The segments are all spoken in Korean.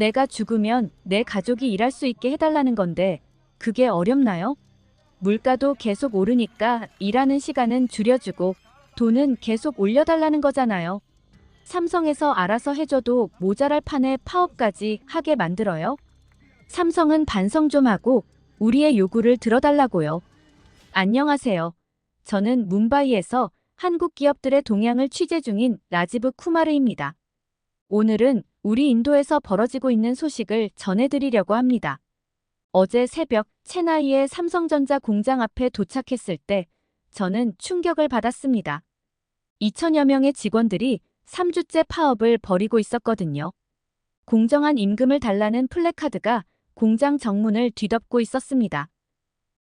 내가 죽으면 내 가족이 일할 수 있게 해달라는 건데 그게 어렵나요? 물가도 계속 오르니까 일하는 시간은 줄여주고 돈은 계속 올려달라는 거잖아요. 삼성에서 알아서 해줘도 모자랄 판에 파업까지 하게 만들어요. 삼성은 반성 좀 하고 우리의 요구를 들어달라고요. 안녕하세요. 저는 뭄바이에서 한국 기업들의 동향을 취재 중인 라지브 쿠마르입니다. 오늘은 우리 인도에서 벌어지고 있는 소식을 전해드리려고 합니다. 어제 새벽 체나이의 삼성전자 공장 앞에 도착했을 때 저는 충격을 받았습니다. 2천여 명의 직원들이 3주째 파업을 벌이고 있었거든요. 공정한 임금을 달라는 플래카드가 공장 정문을 뒤덮고 있었습니다.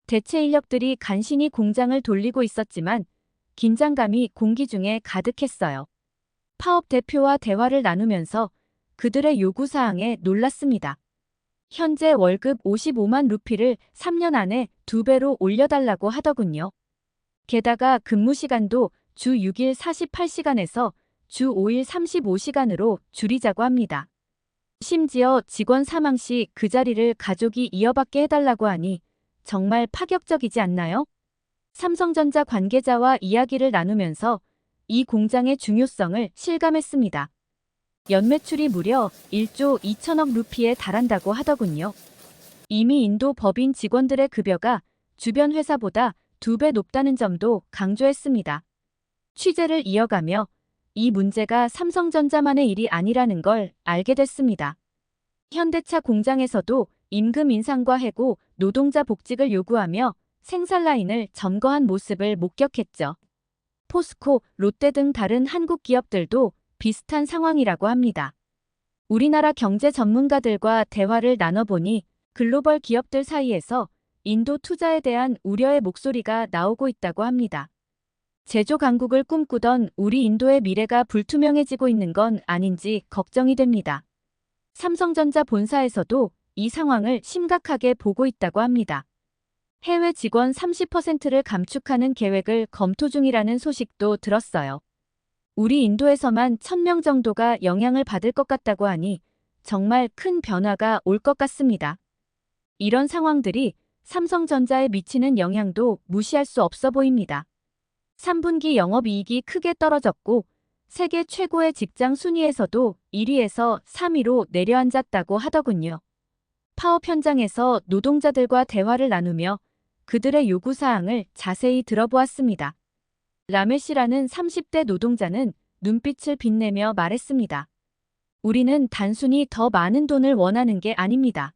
대체 인력들이 간신히 공장을 돌리고 있었지만 긴장감이 공기 중에 가득했어요. 파업 대표와 대화를 나누면서 그들의 요구사항에 놀랐습니다. 현재 월급 55만 루피를 3년 안에 2배로 올려달라고 하더군요. 게다가 근무 시간도 주 6일 48시간에서 주 5일 35시간으로 줄이자고 합니다. 심지어 직원 사망 시 그 자리를 가족이 이어받게 해달라고 하니 정말 파격적이지 않나요? 삼성전자 관계자와 이야기를 나누면서 이 공장의 중요성을 실감했습니다. 연매출이 무려 1조 2천억 루피에 달한다고 하더군요. 이미 인도 법인 직원들의 급여가 주변 회사보다 2배 높다는 점도 강조했습니다. 취재를 이어가며 이 문제가 삼성전자만의 일이 아니라는 걸 알게 됐습니다. 현대차 공장에서도 임금 인상과 해고, 노동자 복직을 요구하며 생산 라인을 점거한 모습을 목격했죠. 포스코, 롯데 등 다른 한국 기업들도 비슷한 상황이라고 합니다. 우리나라 경제 전문가들과 대화를 나눠보니 글로벌 기업들 사이에서 인도 투자에 대한 우려의 목소리가 나오고 있다고 합니다. 제조 강국을 꿈꾸던 우리 인도의 미래가 불투명해지고 있는 건 아닌지 걱정이 됩니다. 삼성전자 본사에서도 이 상황을 심각하게 보고 있다고 합니다. 해외 직원 30%를 감축하는 계획을 검토 중이라는 소식도 들었어요. 우리 인도에서만 1,000명 정도가 영향을 받을 것 같다고 하니 정말 큰 변화가 올 것 같습니다. 이런 상황들이 삼성전자에 미치는 영향도 무시할 수 없어 보입니다. 3분기 영업이익이 크게 떨어졌고 세계 최고의 직장 순위에서도 1위에서 3위로 내려앉았다고 하더군요. 파업 현장에서 노동자들과 대화를 나누며 그들의 요구사항을 자세히 들어보았습니다. 라메시라는 30대 노동자는 눈빛을 빛내며 말했습니다. 우리는 단순히 더 많은 돈을 원하는 게 아닙니다.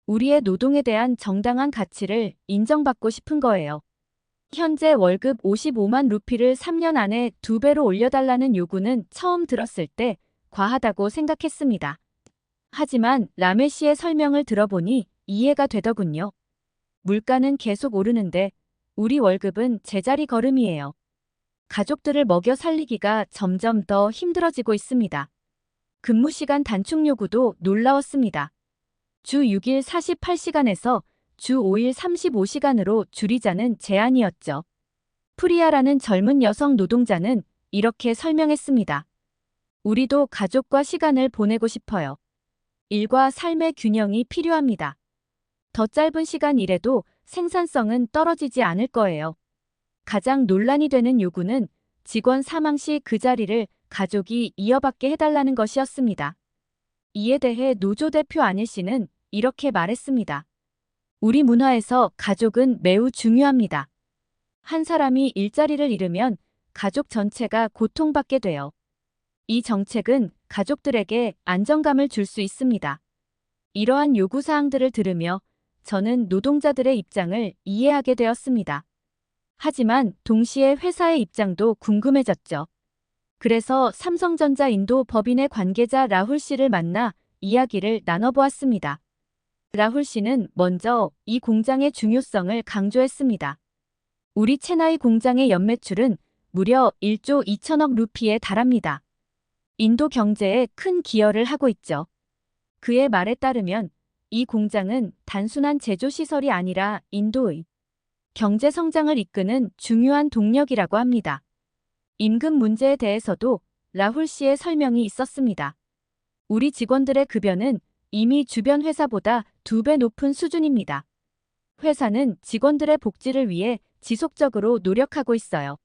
우리의 노동에 대한 정당한 가치를 인정받고 싶은 거예요. 현재 월급 55만 루피를 3년 안에 2배로 올려달라는 요구는 처음 들었을 때 과하다고 생각했습니다. 하지만 라메시의 설명을 들어보니 이해가 되더군요. 물가는 계속 오르는데 우리 월급은 제자리 걸음이에요. 가족들을 먹여 살리기가 점점 더 힘들어지고 있습니다. 근무 시간 단축 요구도 놀라웠습니다. 주 6일 48시간에서 주 5일 35시간으로 줄이자는 제안이었죠. 프리아라는 젊은 여성 노동자는 이렇게 설명했습니다. 우리도 가족과 시간을 보내고 싶어요. 일과 삶의 균형이 필요합니다. 더 짧은 시간 일해도 생산성은 떨어지지 않을 거예요. 가장 논란이 되는 요구는 직원 사망 시 그 자리를 가족이 이어받게 해달라는 것이었습니다. 이에 대해 노조 대표 안일 씨는 이렇게 말했습니다. 우리 문화에서 가족은 매우 중요합니다. 한 사람이 일자리를 잃으면 가족 전체가 고통받게 돼요. 이 정책은 가족들에게 안정감을 줄 수 있습니다. 이러한 요구사항들을 들으며 저는 노동자들의 입장을 이해하게 되었습니다. 하지만 동시에 회사의 입장도 궁금해졌죠. 그래서 삼성전자 인도 법인의 관계자 라훌 씨를 만나 이야기를 나눠보았습니다. 라훌 씨는 먼저 이 공장의 중요성을 강조했습니다. 우리 체나이 공장의 연매출은 무려 1조 2천억 루피에 달합니다. 인도 경제에 큰 기여를 하고 있죠. 그의 말에 따르면 이 공장은 단순한 제조시설이 아니라 인도의 경제 성장을 이끄는 중요한 동력이라고 합니다. 임금 문제에 대해서도 라훌 씨의 설명이 있었습니다. 우리 직원들의 급여는 이미 주변 회사보다 2배 높은 수준입니다. 회사는 직원들의 복지를 위해 지속적으로 노력하고 있어요.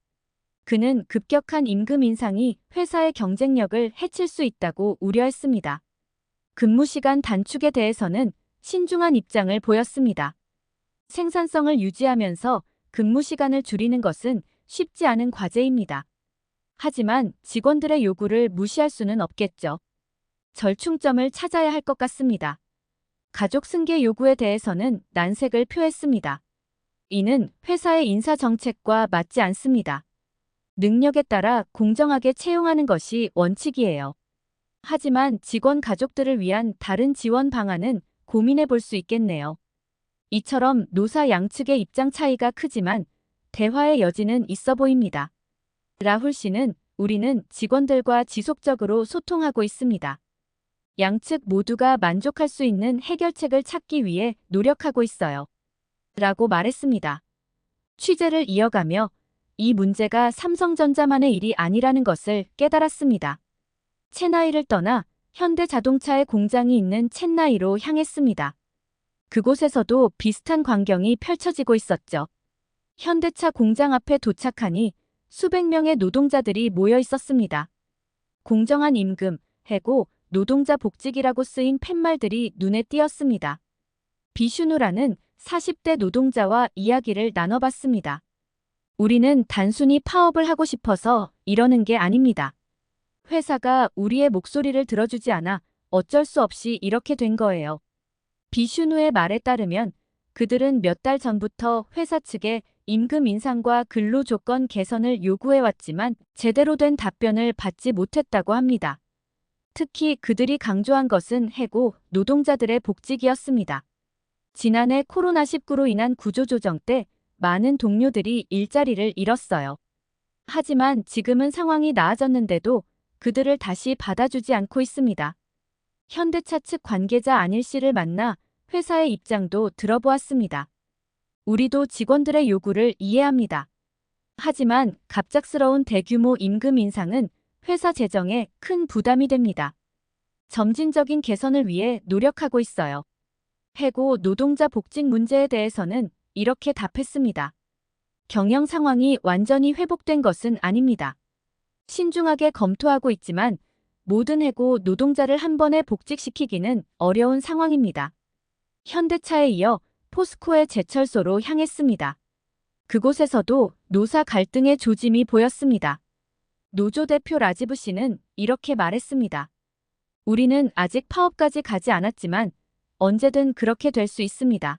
그는 급격한 임금 인상이 회사의 경쟁력을 해칠 수 있다고 우려했습니다. 근무 시간 단축에 대해서는 신중한 입장을 보였습니다. 생산성을 유지하면서 근무 시간을 줄이는 것은 쉽지 않은 과제입니다. 하지만 직원들의 요구를 무시할 수는 없겠죠. 절충점을 찾아야 할 것 같습니다. 가족 승계 요구에 대해서는 난색을 표했습니다. 이는 회사의 인사 정책과 맞지 않습니다. 능력에 따라 공정하게 채용하는 것이 원칙이에요. 하지만 직원 가족들을 위한 다른 지원 방안은 고민해 볼 수 있겠네요. 이처럼 노사 양측의 입장 차이가 크지만 대화의 여지는 있어 보입니다. 라훌 씨는 우리는 직원들과 지속적으로 소통하고 있습니다. 양측 모두가 만족할 수 있는 해결책을 찾기 위해 노력하고 있어요. 라고 말했습니다. 취재를 이어가며 이 문제가 삼성전자만의 일이 아니라는 것을 깨달았습니다. 체나이를 떠나 현대자동차의 공장이 있는 첸나이로 향했습니다. 그곳에서도 비슷한 광경이 펼쳐지고 있었죠. 현대차 공장 앞에 도착하니 수백 명의 노동자들이 모여 있었습니다. 공정한 임금, 해고, 노동자 복직이라고 쓰인 팻말들이 눈에 띄었습니다. 비슈누라는 40대 노동자와 이야기를 나눠봤습니다. 우리는 단순히 파업을 하고 싶어서 이러는 게 아닙니다. 회사가 우리의 목소리를 들어주지 않아 어쩔 수 없이 이렇게 된 거예요. 비슈누의 말에 따르면 그들은 몇 달 전부터 회사 측에 임금 인상과 근로 조건 개선을 요구해왔지만 제대로 된 답변을 받지 못했다고 합니다. 특히 그들이 강조한 것은 해고 노동자들의 복직이었습니다. 지난해 코로나19로 인한 구조조정 때 많은 동료들이 일자리를 잃었어요. 하지만 지금은 상황이 나아졌는데도 그들을 다시 받아주지 않고 있습니다. 현대차 측 관계자 안일 씨를 만나 회사의 입장도 들어보았습니다. 우리도 직원들의 요구를 이해합니다. 하지만 갑작스러운 대규모 임금 인상은 회사 재정에 큰 부담이 됩니다. 점진적인 개선을 위해 노력하고 있어요. 해고 노동자 복직 문제에 대해서는 이렇게 답했습니다. 경영 상황이 완전히 회복된 것은 아닙니다. 신중하게 검토하고 있지만 모든 해고 노동자를 한 번에 복직시키기는 어려운 상황입니다. 현대차에 이어 포스코의 제철소로 향했습니다. 그곳에서도 노사 갈등의 조짐이 보였습니다. 노조 대표 라지브 씨는 이렇게 말했습니다. 우리는 아직 파업까지 가지 않았지만 언제든 그렇게 될 수 있습니다.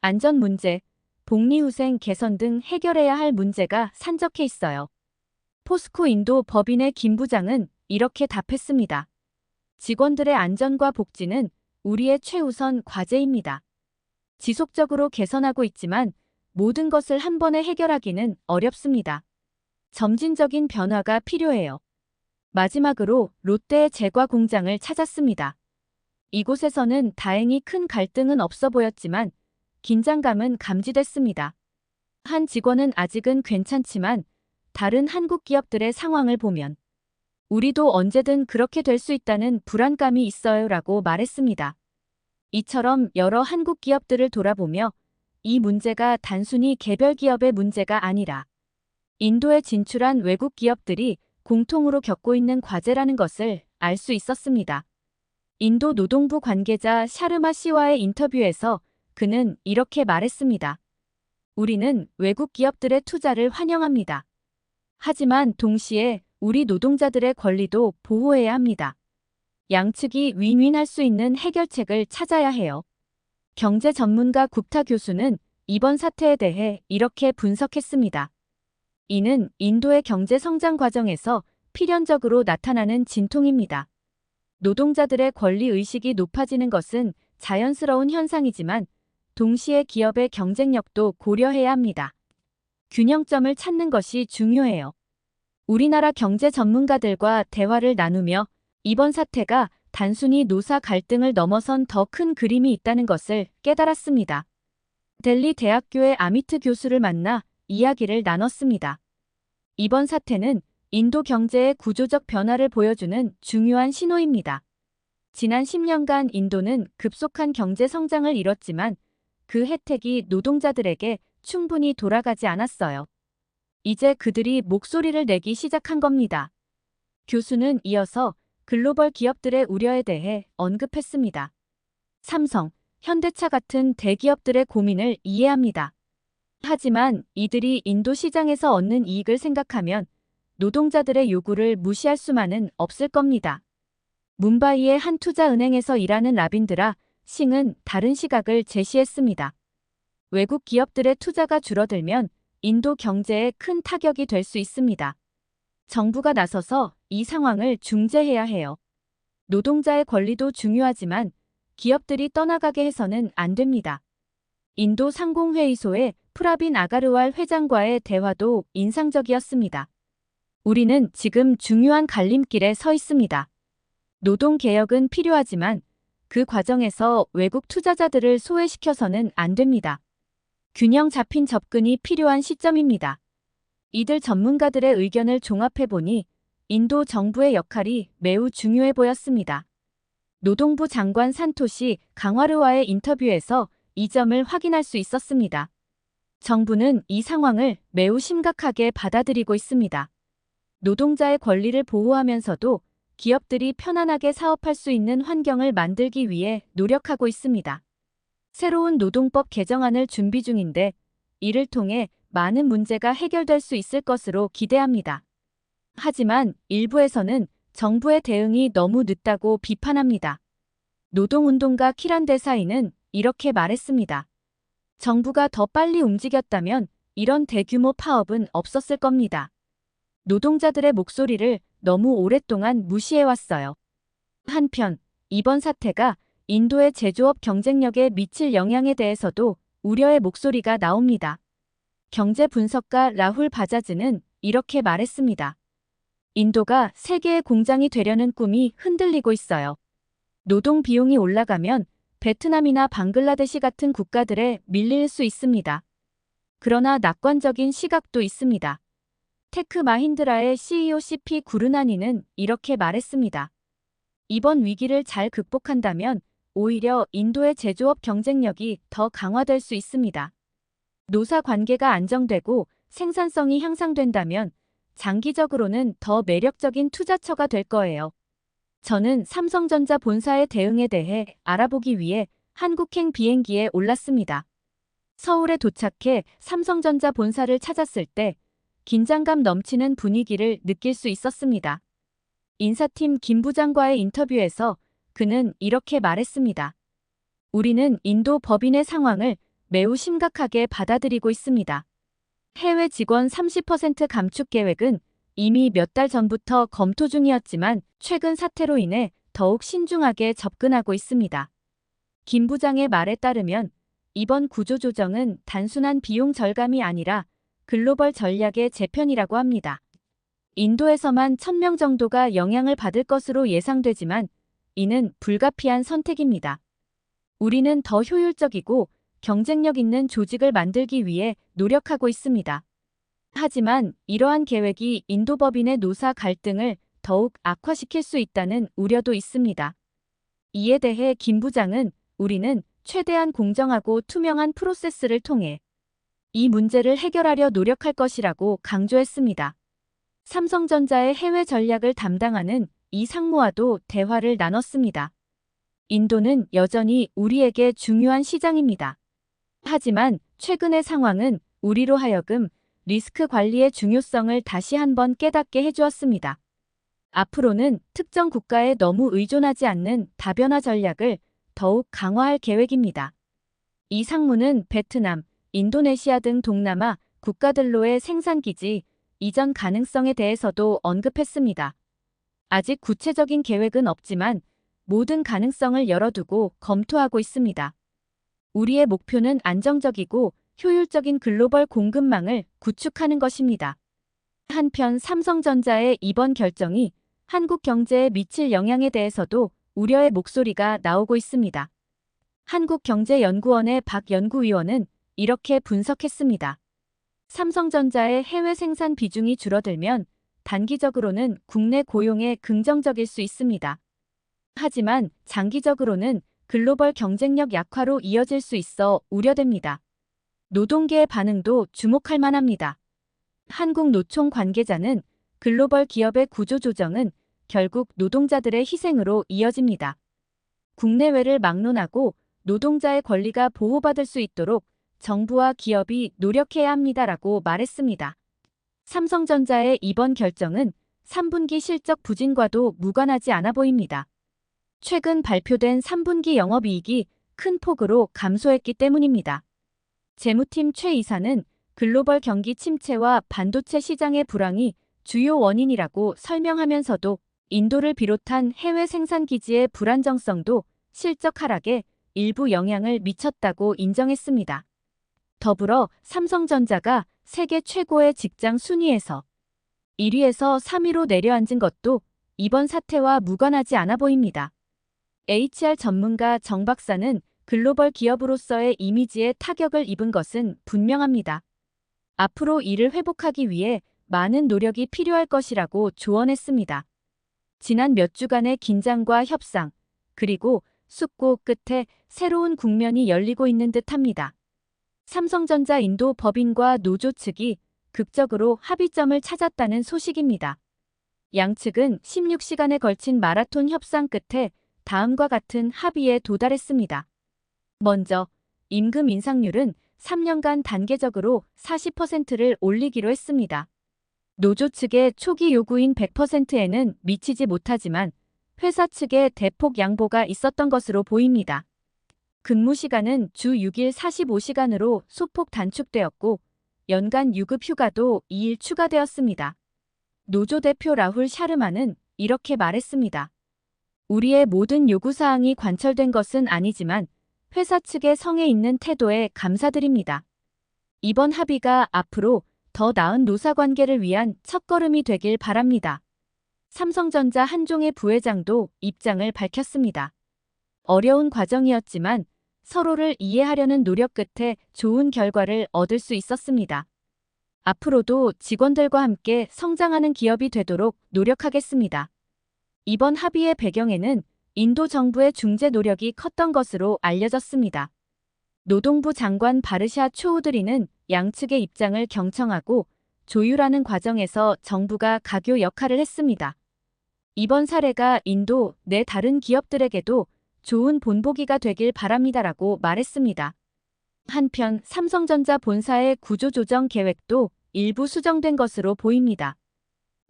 안전 문제, 복리후생 개선 등 해결해야 할 문제가 산적해 있어요. 포스코 인도 법인의 김 부장은 이렇게 답했습니다. 직원들의 안전과 복지는 우리의 최우선 과제입니다. 지속적으로 개선하고 있지만 모든 것을 한 번에 해결하기는 어렵습니다. 점진적인 변화가 필요해요. 마지막으로 롯데의 제과 공장을 찾았습니다. 이곳에서는 다행히 큰 갈등은 없어 보였지만 긴장감은 감지됐습니다. 한 직원은 아직은 괜찮지만 다른 한국 기업들의 상황을 보면 우리도 언제든 그렇게 될 수 있다는 불안감이 있어요 라고 말했습니다. 이처럼 여러 한국 기업들을 돌아보며 이 문제가 단순히 개별 기업의 문제가 아니라 인도에 진출한 외국 기업들이 공통으로 겪고 있는 과제라는 것을 알 수 있었습니다. 인도 노동부 관계자 샤르마 씨와의 인터뷰에서 그는 이렇게 말했습니다. 우리는 외국 기업들의 투자를 환영합니다. 하지만 동시에 우리 노동자들의 권리도 보호해야 합니다. 양측이 윈윈할 수 있는 해결책을 찾아야 해요. 경제 전문가 굽타 교수는 이번 사태에 대해 이렇게 분석했습니다. 이는 인도의 경제 성장 과정에서 필연적으로 나타나는 진통입니다. 노동자들의 권리 의식이 높아지는 것은 자연스러운 현상이지만 동시에 기업의 경쟁력도 고려해야 합니다. 균형점을 찾는 것이 중요해요. 우리나라 경제 전문가들과 대화를 나누며 이번 사태가 단순히 노사 갈등을 넘어선 더 큰 그림이 있다는 것을 깨달았습니다. 델리 대학교의 아미트 교수를 만나 이야기를 나눴습니다. 이번 사태는 인도 경제의 구조적 변화를 보여주는 중요한 신호입니다. 지난 10년간 인도는 급속한 경제 성장을 이뤘지만 그 혜택이 노동자들에게 충분히 돌아가지 않았어요. 이제 그들이 목소리를 내기 시작한 겁니다. 교수는 이어서 글로벌 기업들의 우려에 대해 언급했습니다. 삼성, 현대차 같은 대기업들의 고민을 이해합니다. 하지만 이들이 인도 시장에서 얻는 이익을 생각하면 노동자들의 요구를 무시할 수만은 없을 겁니다. 뭄바이의 한 투자은행에서 일하는 라빈드라 싱은 다른 시각을 제시했습니다. 외국 기업들의 투자가 줄어들면 인도 경제에 큰 타격이 될 수 있습니다. 정부가 나서서 이 상황을 중재해야 해요. 노동자의 권리도 중요하지만 기업들이 떠나가게 해서는 안 됩니다. 인도 상공회의소의 프라빈 아가르왈 회장과의 대화도 인상적이었습니다. 우리는 지금 중요한 갈림길에 서 있습니다. 노동개혁은 필요하지만 그 과정에서 외국 투자자들을 소외시켜서는 안 됩니다. 균형 잡힌 접근이 필요한 시점입니다. 이들 전문가들의 의견을 종합해보니 인도 정부의 역할이 매우 중요해 보였습니다. 노동부 장관 산토시 강와르와의 인터뷰에서 이 점을 확인할 수 있었습니다. 정부는 이 상황을 매우 심각하게 받아들이고 있습니다. 노동자의 권리를 보호하면서도 기업들이 편안하게 사업할 수 있는 환경을 만들기 위해 노력하고 있습니다. 새로운 노동법 개정안을 준비 중인데 이를 통해 많은 문제가 해결될 수 있을 것으로 기대합니다. 하지만 일부에서는 정부의 대응이 너무 늦다고 비판합니다. 노동운동가 키란 데사이는 이렇게 말했습니다. 정부가 더 빨리 움직였다면 이런 대규모 파업은 없었을 겁니다. 노동자들의 목소리를 너무 오랫동안 무시해왔어요. 한편 이번 사태가 인도의 제조업 경쟁력에 미칠 영향에 대해서도 우려의 목소리가 나옵니다. 경제 분석가 라훌 바자즈는 이렇게 말했습니다. 인도가 세계의 공장이 되려는 꿈이 흔들리고 있어요. 노동 비용이 올라가면 베트남이나 방글라데시 같은 국가들에 밀릴 수 있습니다. 그러나 낙관적인 시각도 있습니다. 테크 마힌드라의 CEO CP 구르나니는 이렇게 말했습니다. 이번 위기를 잘 극복한다면 오히려 인도의 제조업 경쟁력이 더 강화될 수 있습니다. 노사 관계가 안정되고 생산성이 향상된다면 장기적으로는 더 매력적인 투자처가 될 거예요. 저는 삼성전자 본사의 대응에 대해 알아보기 위해 한국행 비행기에 올랐습니다. 서울에 도착해 삼성전자 본사를 찾았을 때 긴장감 넘치는 분위기를 느낄 수 있었습니다. 인사팀 김 부장과의 인터뷰에서 그는 이렇게 말했습니다. 우리는 인도 법인의 상황을 매우 심각하게 받아들이고 있습니다. 해외 직원 30% 감축 계획은 이미 몇 달 전부터 검토 중이었지만 최근 사태로 인해 더욱 신중하게 접근하고 있습니다. 김 부장의 말에 따르면 이번 구조조정은 단순한 비용 절감이 아니라 글로벌 전략의 재편이라고 합니다. 인도에서만 1000명 정도가 영향을 받을 것으로 예상되지만 이는 불가피한 선택입니다. 우리는 더 효율적이고 경쟁력 있는 조직을 만들기 위해 노력하고 있습니다. 하지만 이러한 계획이 인도 법인의 노사 갈등을 더욱 악화시킬 수 있다는 우려도 있습니다. 이에 대해 김 부장은 우리는 최대한 공정하고 투명한 프로세스를 통해 이 문제를 해결하려 노력할 것이라고 강조했습니다. 삼성전자의 해외 전략을 담당하는 이 상무와도 대화를 나눴습니다. 인도는 여전히 우리에게 중요한 시장입니다. 하지만 최근의 상황은 우리로 하여금 리스크 관리의 중요성을 다시 한번 깨닫게 해주었습니다. 앞으로는 특정 국가에 너무 의존하지 않는 다변화 전략을 더욱 강화할 계획입니다. 이 상무는 베트남, 인도네시아 등 동남아 국가들로의 생산기지 이전 가능성에 대해서도 언급했습니다. 아직 구체적인 계획은 없지만 모든 가능성을 열어두고 검토하고 있습니다. 우리의 목표는 안정적이고 효율적인 글로벌 공급망을 구축하는 것입니다. 한편 삼성전자의 이번 결정이 한국 경제에 미칠 영향에 대해서도 우려의 목소리가 나오고 있습니다. 한국경제연구원의 박 연구위원은 이렇게 분석했습니다. 삼성전자의 해외 생산 비중이 줄어들면 단기적으로는 국내 고용에 긍정적일 수 있습니다. 하지만 장기적으로는 글로벌 경쟁력 약화로 이어질 수 있어 우려됩니다. 노동계의 반응도 주목할 만합니다. 한국노총 관계자는 글로벌 기업의 구조 조정은 결국 노동자들의 희생으로 이어집니다. 국내외를 막론하고 노동자의 권리가 보호받을 수 있도록 정부와 기업이 노력해야 합니다라고 말했습니다. 삼성전자의 이번 결정은 3분기 실적 부진과도 무관하지 않아 보입니다. 최근 발표된 3분기 영업이익이 큰 폭으로 감소했기 때문입니다. 재무팀 최 이사는 글로벌 경기 침체와 반도체 시장의 불황이 주요 원인이라고 설명하면서도 인도를 비롯한 해외 생산 기지의 불안정성도 실적 하락에 일부 영향을 미쳤다고 인정했습니다. 더불어 삼성전자가 세계 최고의 직장 순위에서 1위에서 3위로 내려앉은 것도 이번 사태와 무관하지 않아 보입니다. HR 전문가 정 박사는 글로벌 기업으로서의 이미지에 타격을 입은 것은 분명합니다. 앞으로 이를 회복하기 위해 많은 노력이 필요할 것이라고 조언했습니다. 지난 몇 주간의 긴장과 협상, 그리고 숙고 끝에 새로운 국면이 열리고 있는 듯합니다. 삼성전자 인도 법인과 노조 측이 극적으로 합의점을 찾았다는 소식입니다. 양측은 16시간에 걸친 마라톤 협상 끝에 다음과 같은 합의에 도달했습니다. 먼저, 임금 인상률은 3년간 단계적으로 40%를 올리기로 했습니다. 노조 측의 초기 요구인 100%에는 미치지 못하지만 회사 측의 대폭 양보가 있었던 것으로 보입니다. 근무 시간은 주 6일 45시간으로 소폭 단축되었고 연간 유급 휴가도 2일 추가되었습니다. 노조 대표 라훌 샤르마는 이렇게 말했습니다. 우리의 모든 요구사항이 관철된 것은 아니지만 회사 측의 성에 있는 태도에 감사드립니다. 이번 합의가 앞으로 더 나은 노사관계를 위한 첫걸음이 되길 바랍니다. 삼성전자 한종의 부회장도 입장을 밝혔습니다. 어려운 과정이었지만 서로를 이해하려는 노력 끝에 좋은 결과를 얻을 수 있었습니다. 앞으로도 직원들과 함께 성장하는 기업이 되도록 노력하겠습니다. 이번 합의의 배경에는 인도 정부의 중재 노력이 컸던 것으로 알려졌습니다. 노동부 장관 바르샤 초우드리는 양측의 입장을 경청하고 조율하는 과정에서 정부가 가교 역할을 했습니다. 이번 사례가 인도 내 다른 기업들에게도 좋은 본보기가 되길 바랍니다라고 말했습니다. 한편 삼성전자 본사의 구조조정 계획도 일부 수정된 것으로 보입니다.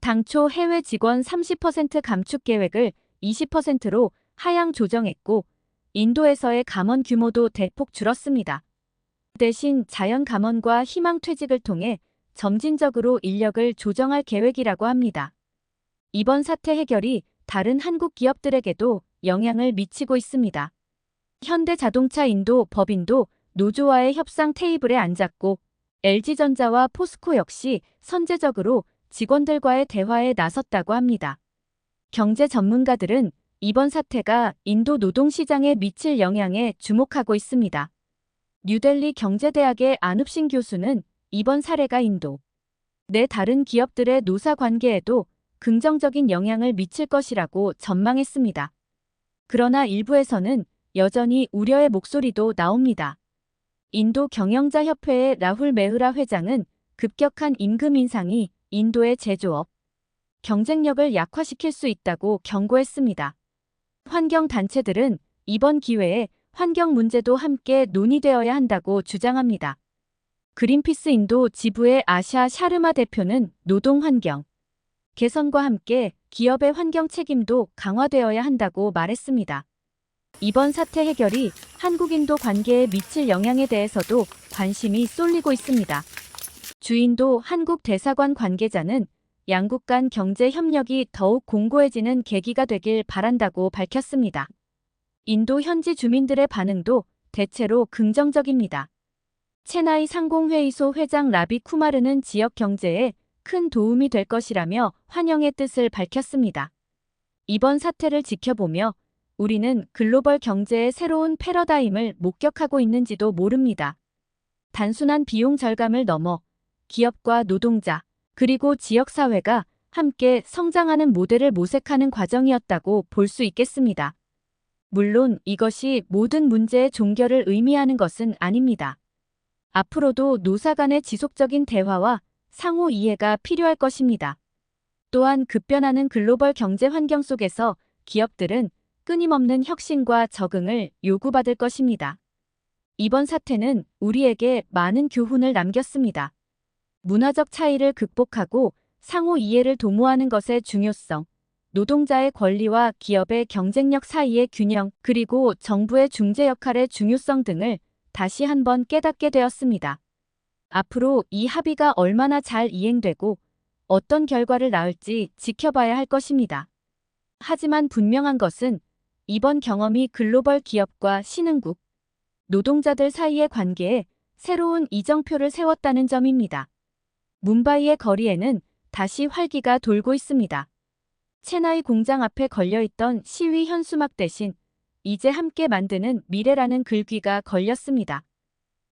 당초 해외 직원 30% 감축 계획을 20%로 하향 조정했고 인도에서의 감원 규모도 대폭 줄었습니다. 대신 자연 감원과 희망 퇴직을 통해 점진적으로 인력을 조정할 계획이라고 합니다. 이번 사태 해결이 다른 한국 기업들에게도 영향을 미치고 있습니다. 현대자동차 인도 법인도 노조와의 협상 테이블에 앉았고 LG전자와 포스코 역시 선제적으로 직원들과의 대화에 나섰다고 합니다. 경제 전문가들은 이번 사태가 인도 노동시장에 미칠 영향에 주목하고 있습니다. 뉴델리 경제대학의 안웁신 교수는 이번 사례가 인도 내 다른 기업들의 노사 관계에도 긍정적인 영향을 미칠 것이라고 전망했습니다. 그러나 일부에서는 여전히 우려의 목소리도 나옵니다. 인도 경영자협회의 라훌 메흐라 회장은 급격한 임금 인상이 인도의 제조업 경쟁력을 약화시킬 수 있다고 경고했습니다. 환경단체들은 이번 기회에 환경 문제도 함께 논의되어야 한다고 주장합니다. 그린피스 인도 지부의 아샤 샤르마 대표는 노동 환경 개선과 함께 기업의 환경 책임도 강화되어야 한다고 말했습니다. 이번 사태 해결이 한국-인도 관계에 미칠 영향에 대해서도 관심이 쏠리고 있습니다. 주인도 한국 대사관 관계자는 양국 간 경제 협력이 더욱 공고해지는 계기가 되길 바란다고 밝혔습니다. 인도 현지 주민들의 반응도 대체로 긍정적입니다. 체나이 상공회의소 회장 라비 쿠마르는 지역 경제에 큰 도움이 될 것이라며 환영의 뜻을 밝혔습니다. 이번 사태를 지켜보며 우리는 글로벌 경제의 새로운 패러다임을 목격하고 있는지도 모릅니다. 단순한 비용 절감을 넘어 기업과 노동자, 그리고 지역사회가 함께 성장하는 모델을 모색하는 과정이었다고 볼 수 있겠습니다. 물론 이것이 모든 문제의 종결을 의미하는 것은 아닙니다. 앞으로도 노사 간의 지속적인 대화와 상호 이해가 필요할 것입니다. 또한 급변하는 글로벌 경제 환경 속에서 기업들은 끊임없는 혁신과 적응을 요구받을 것입니다. 이번 사태는 우리에게 많은 교훈을 남겼습니다. 문화적 차이를 극복하고 상호 이해를 도모하는 것의 중요성, 노동자의 권리와 기업의 경쟁력 사이의 균형, 그리고 정부의 중재 역할의 중요성 등을 다시 한번 깨닫게 되었습니다. 앞으로 이 합의가 얼마나 잘 이행되고 어떤 결과를 낳을지 지켜봐야 할 것입니다. 하지만 분명한 것은 이번 경험이 글로벌 기업과 신흥국, 노동자들 사이의 관계에 새로운 이정표를 세웠다는 점입니다. 뭄바이의 거리에는 다시 활기가 돌고 있습니다. 체나이 공장 앞에 걸려있던 시위 현수막 대신 이제 함께 만드는 미래라는 글귀가 걸렸습니다.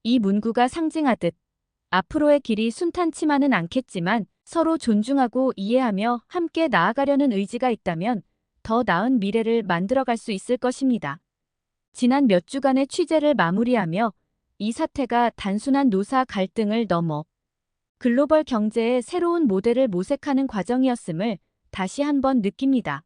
이 문구가 상징하듯 앞으로의 길이 순탄치만은 않겠지만 서로 존중하고 이해하며 함께 나아가려는 의지가 있다면 더 나은 미래를 만들어갈 수 있을 것입니다. 지난 몇 주간의 취재를 마무리하며 이 사태가 단순한 노사 갈등을 넘어 글로벌 경제의 새로운 모델을 모색하는 과정이었음을 다시 한번 느낍니다.